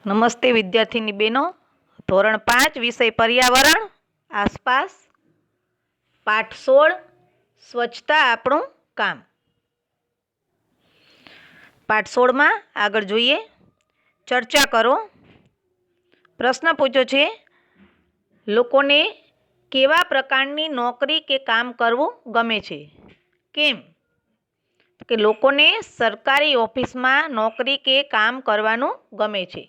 નમસ્તે વિદ્યાર્થીની બહેનો, ધોરણ 5 વિષય પર્યાવરણ આસપાસ, પાઠ 16 સ્વચ્છતા આપણું કામ. પાઠ 16માં આગળ જોઈએ. ચર્ચા કરો. પ્રશ્ન પૂછ્યો છે, લોકોને કેવા પ્રકારની નોકરી કે કામ કરવું ગમે છે? કેમ? કે લોકોને સરકારી ઓફિસમાં નોકરી કે કામ કરવાનું ગમે છે,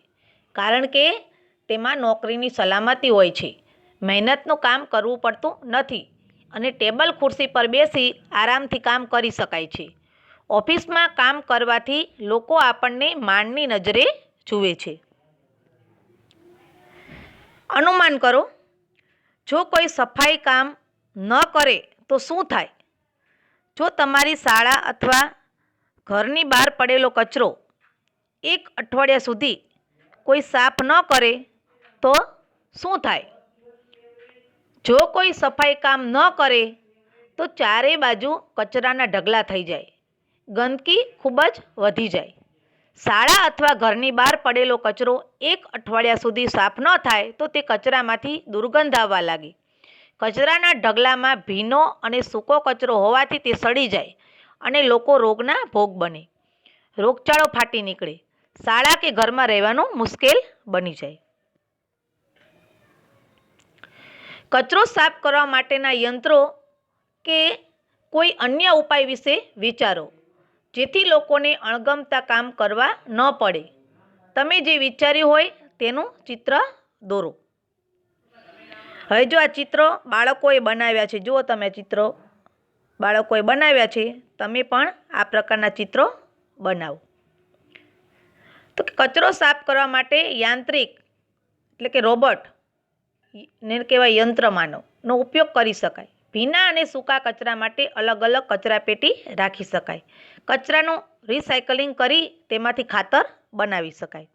કારણ કે તેમાં નોકરીની સલામતી હોય છે, મહેનતનું કામ કરવું પડતું નથી અને ટેબલ ખુરશી પર બેસી આરામથી કામ કરી શકાય છે. ઓફિસમાં કામ કરવાથી લોકો આપણને માનની નજરે જુએ છે. અનુમાન કરો, જો કોઈ સફાઈ કામ ન કરે તો શું થાય? જો તમારી શાળા અથવા ઘરની બહાર પડેલો કચરો 1 અઠવાડિયા સુધી કોઈ સાફ ન કરે તો શું થાય? જો કોઈ સફાઈ કામ ન કરે તો ચારે બાજુ કચરાના ઢગલા થઈ જાય, ગંદકી ખૂબ જ વધી જાય. શાળા અથવા ઘરની બહાર પડેલો કચરો 1 અઠવાડિયા સુધી સાફ ન થાય તો તે કચરામાંથી દુર્ગંધ આવવા લાગે. કચરાના ઢગલામાં ભીનો અને સૂકો કચરો હોવાથી તે સડી જાય અને લોકો રોગના ભોગ બને. રોગચાળો ફાટી નીકળે. શાળા કે ઘરમાં રહેવાનું મુશ્કેલ બની જાય. કચરો સાફ કરવા માટેના યંત્રો કે કોઈ અન્ય ઉપાય વિશે વિચારો, જેથી લોકોને અણગમતા કામ કરવા ન પડે. તમે જે વિચાર્યું હોય તેનું ચિત્ર દોરો. હવે જો આ ચિત્રો બાળકોએ બનાવ્યા છે, જુઓ તમે ચિત્રો બાળકોએ બનાવ્યા છે, તમે પણ આ પ્રકારના ચિત્રો બનાવો. તો કચરો સાફ કરવા માટે યાંત્રિક એટલે કે રોબોટ ને કહેવાય યંત્રમાનવનો ઉપયોગ કરી શકાય. ભીના અને સૂકા કચરા માટે અલગ અલગ કચરાપેટી રાખી શકાય. કચરાનું રિસાયકલિંગ કરી તેમાંથી ખાતર બનાવી શકાય.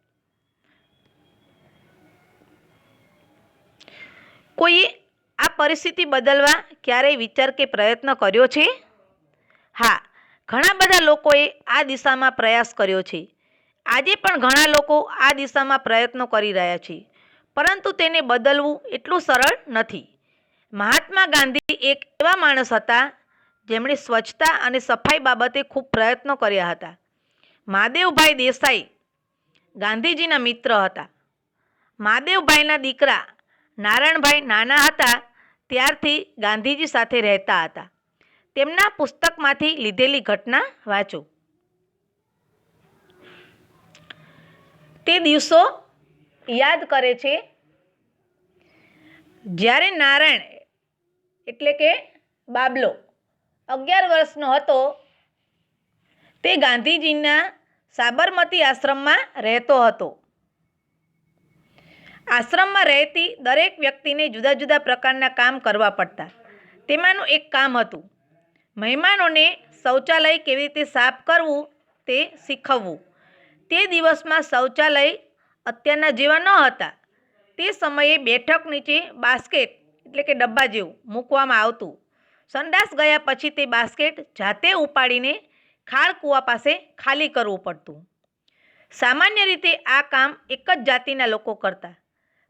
કોઈએ આ પરિસ્થિતિ બદલવા ક્યારેય વિચાર કે પ્રયત્ન કર્યો છે? હા, ઘણા બધા લોકોએ આ દિશામાં પ્રયાસ કર્યો છે. આજે પણ ઘણા લોકો આ દિશામાં પ્રયત્નો કરી રહ્યા છે, પરંતુ તેને બદલવું એટલું સરળ નથી. મહાત્મા ગાંધી એક એવા માણસ હતા જેમણે સ્વચ્છતા અને સફાઈ બાબતે ખૂબ પ્રયત્નો કર્યા હતા. મહાદેવભાઈ દેસાઈ ગાંધીજીના મિત્ર હતા. મહાદેવભાઈના દીકરા નારાયણભાઈ નાના હતા ત્યારથી ગાંધીજી સાથે રહેતા હતા. તેમના પુસ્તકમાંથી લીધેલી ઘટના વાંચો. તે દિવસો યાદ કરે છે જ્યારે નારાયણ એટલે કે બાબલો 11 વર્ષનો હતો. તે ગાંધીજીના સાબરમતી આશ્રમમાં રહેતો હતો. આશ્રમમાં રહેતી દરેક વ્યક્તિને જુદા જુદા પ્રકારના કામ કરવા પડતા. તેમાંનું એક કામ હતું મહેમાનોને શૌચાલય કેવી રીતે સાફ કરવું તે શીખવવું. તે દિવસમાં શૌચાલય અત્યારના જેવા ન હતા. તે સમયે બેઠક નીચે બાસ્કેટ એટલે કે ડબ્બા જેવું મૂકવામાં આવતું. સંડાસ ગયા પછી તે બાસ્કેટ જાતે ઉપાડીને ખાળ કૂવા પાસે ખાલી કરવું પડતું. સામાન્ય રીતે આ કામ એક જ જાતિના લોકો કરતા,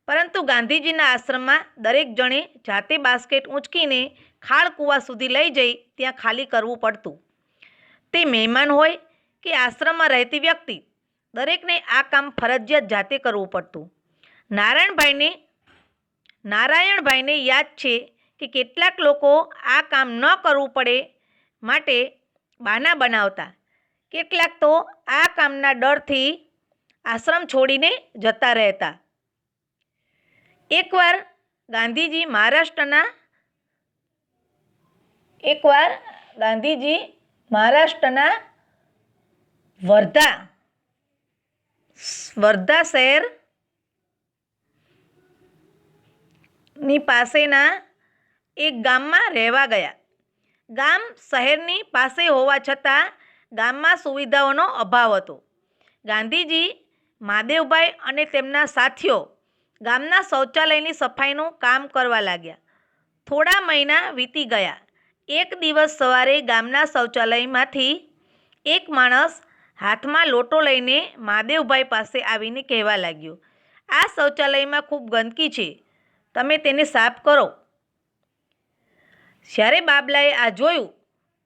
પરંતુ ગાંધીજીના આશ્રમમાં દરેક જણે જાતે બાસ્કેટ ઊંચકીને ખાળ કૂવા સુધી લઈ જઈ ત્યાં ખાલી કરવું પડતું. તે મહેમાન હોય કે આશ્રમમાં રહેતી વ્યક્તિ, દરેકને આ કામ ફરજિયાત જાતે કરવું પડતું. નારાયણભાઈને યાદ છે કે કેટલાક લોકો આ કામ ન કરવું પડે માટે બહાના બનાવતા. કેટલાક તો આ કામના ડરથી આશ્રમ છોડીને જતા રહેતા. એકવાર ગાંધીજી મહારાષ્ટ્રના વર્ધા શહેરની પાસેના એક ગામમાં રહેવા ગયા. ગામ શહેરની પાસે હોવા છતાં ગામમાં સુવિધાઓનો અભાવ હતો. ગાંધીજી, મહાદેવભાઈ અને તેમના સાથીઓ ગામના શૌચાલયની સફાઈનું કામ કરવા લાગ્યા. થોડા મહિના વીતી ગયા. એક દિવસ સવારે ગામના શૌચાલયમાંથી એક માણસ હાથમાં લોટો લઈને મહાદેવભાઈ પાસે આવીને કહેવા લાગ્યો, આ શૌચાલયમાં ખૂબ ગંદકી છે, તમે તેને સાફ કરો. જ્યારે બાબલાએ આ જોયું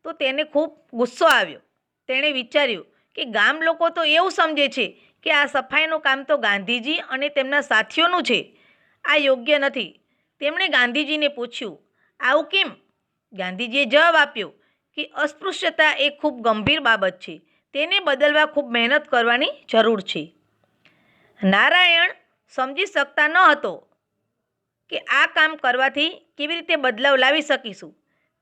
તો તેને ખૂબ ગુસ્સો આવ્યો. તેણે વિચાર્યું કે ગામ લોકો તો એવું સમજે છે કે આ સફાઈનું કામ તો ગાંધીજી અને તેમના સાથીઓનું છે, આ યોગ્ય નથી. તેમણે ગાંધીજીને પૂછ્યું, આવું કેમ? ગાંધીજીએ જવાબ આપ્યો કે અસ્પૃશ્યતા એ ખૂબ ગંભીર બાબત છે, તેને બદલવા ખૂબ મહેનત કરવાની જરૂર છે. નારાયણ સમજી શકતા ન હતો કે આ કામ કરવાથી કેવી રીતે બદલાવ લાવી શકીશું.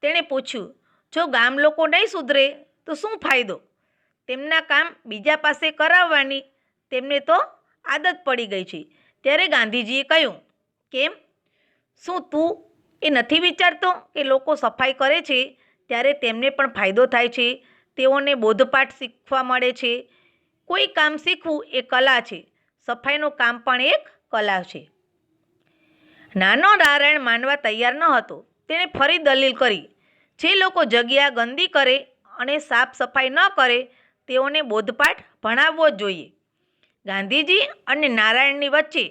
તેણે પૂછ્યું, જો ગામ લોકો નહીં સુધરે તો શું ફાયદો? તેમના કામ બીજા પાસે કરાવવાની તેમને તો આદત પડી ગઈ છે. ત્યારે ગાંધીજીએ કહ્યું, કેમ? શું તું એ નથી વિચારતો કે લોકો સફાઈ કરે છે ત્યારે તેમને પણ ફાયદો થાય છે, તેઓને બોધપાઠ શીખવા મળે છે. કોઈ કામ શીખવું એ કલા છે, સફાઈનું કામ પણ એક કલા છે. નાનો નારાયણ માનવા તૈયાર ન હતો. તેણે ફરી દલીલ કરી, જે લોકો જગ્યા ગંદી કરે અને સાફ સફાઈ ન કરે તેઓને બોધપાઠ ભણાવવો જ જોઈએ. ગાંધીજી અને નારાયણની વચ્ચે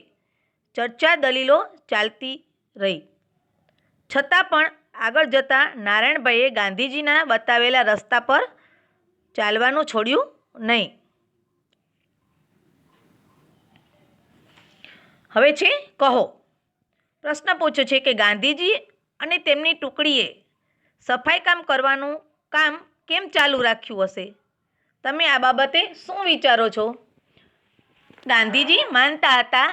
ચર્ચા દલીલો ચાલતી રહી. છતાં પણ આગળ જતાં નારાયણભાઈએ ગાંધીજીના બતાવેલા રસ્તા પર ચાલવાનું છોડ્યું નહીં. હવે છે કહો. પ્રશ્ન પૂછ્યો છે કે ગાંધીજી અને તેમની ટુકડીએ સફાઈ કામ કરવાનું કામ કેમ ચાલુ રાખ્યું હશે? તમે આ બાબતે શું વિચારો છો? ગાંધીજી માનતા હતા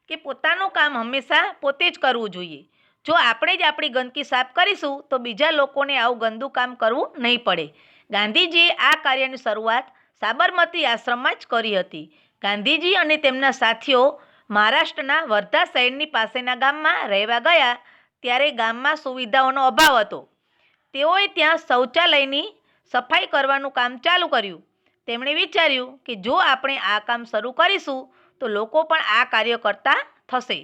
કે પોતાનું કામ હંમેશા પોતે જ કરવું જોઈએ. જો આપણે જ આપણી ગંદકી સાફ કરીશું તો બીજા લોકોને આવું ગંદુ કામ કરવું નહીં પડે. ગાંધીજીએ આ કાર્યની શરૂઆત સાબરમતી આશ્રમમાં જ કરી હતી. ગાંધીજી અને તેમના સાથીઓ મહારાષ્ટ્રના વર્ધા શહેરની પાસેના ગામમાં રહેવા ગયા ત્યારે ગામમાં સુવિધાઓનો અભાવ હતો. તેઓએ ત્યાં શૌચાલયની સફાઈ કરવાનું કામ ચાલુ કર્યું. તેમણે વિચાર્યું કે જો આપણે આ કામ શરૂ કરીશું તો લોકો પણ આ કાર્ય કરતા થશે.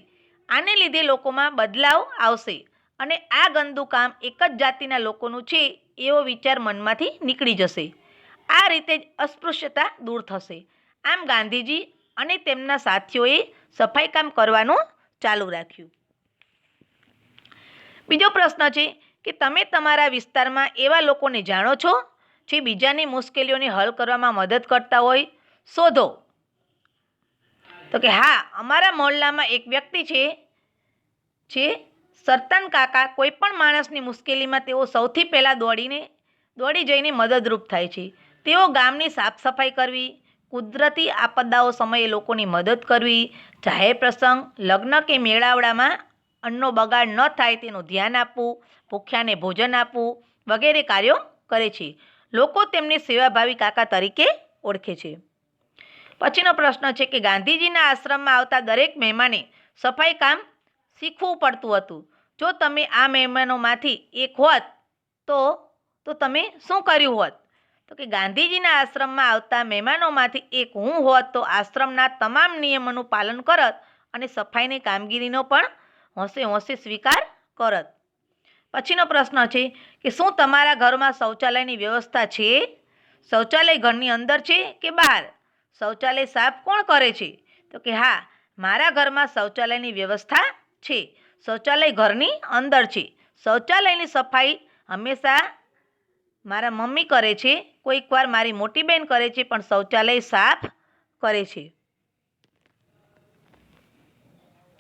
આને લીધે લોકોમાં બદલાવ આવશે અને આ ગંદુ કામ એક જ જાતિના લોકોનું છે એવો વિચાર મનમાંથી નીકળી જશે. આ રીતે જ અસ્પૃશ્યતા દૂર થશે. આમ ગાંધીજી અને તેમના સાથીઓએ સફાઈ કામ કરવાનું ચાલુ રાખ્યું. બીજો પ્રશ્ન છે કે તમે તમારા વિસ્તારમાં એવા લોકોને જાણો છો જે બીજાની મુશ્કેલીઓને હલ કરવામાં મદદ કરતા હોય? શોધો. તો કે હા, અમારા મહોલ્લામાં એક વ્યક્તિ છે જે સરતાન કાકા. કોઈ પણ માણસની મુશ્કેલીમાં તેઓ સૌથી પહેલાં દોડી જઈને મદદરૂપ થાય છે. તેઓ ગામની સાફ સફાઈ કરવી, કુદરતી આપદાઓ સમયે લોકોની મદદ કરવી, જાહેર પ્રસંગ, લગ્ન કે મેળાવડામાં અન્નનો બગાડ ન થાય તેનું ધ્યાન આપવું, ભૂખ્યાને ભોજન આપવું વગેરે કાર્યો કરે છે. લોકો તેમને સેવાભાવી કાકા તરીકે ઓળખે છે. પછીનો પ્રશ્ન છે કે ગાંધીજીના આશ્રમમાં આવતા દરેક મહેમાને સફાઈ કામ શીખવું પડતું હતું. જો તમે આ મહેમાનોમાંથી એક હોત તો તમે શું કર્યું હોત? તો કે ગાંધીજીના આશ્રમમાં આવતા મહેમાનોમાંથી એક હું હોત તો આશ્રમના તમામ નિયમોનું પાલન કરત અને સફાઈની કામગીરીનો પણ હોંશે હોંશે સ્વીકાર કરત. પછીનો પ્રશ્ન છે કે શું તમારા ઘરમાં શૌચાલયની વ્યવસ્થા છે? શૌચાલય ઘરની અંદર છે કે બહાર? શૌચાલય સાફ કોણ કરે છે? તો કે હા, મારા ઘરમાં શૌચાલયની વ્યવસ્થા છે. શૌચાલય ઘરની અંદર છે. શૌચાલયની સફાઈ હંમેશા મારા મમ્મી કરે છે, કોઈકવાર મારી મોટી બહેન કરે છે, પણ શૌચાલય સાફ કરે છે.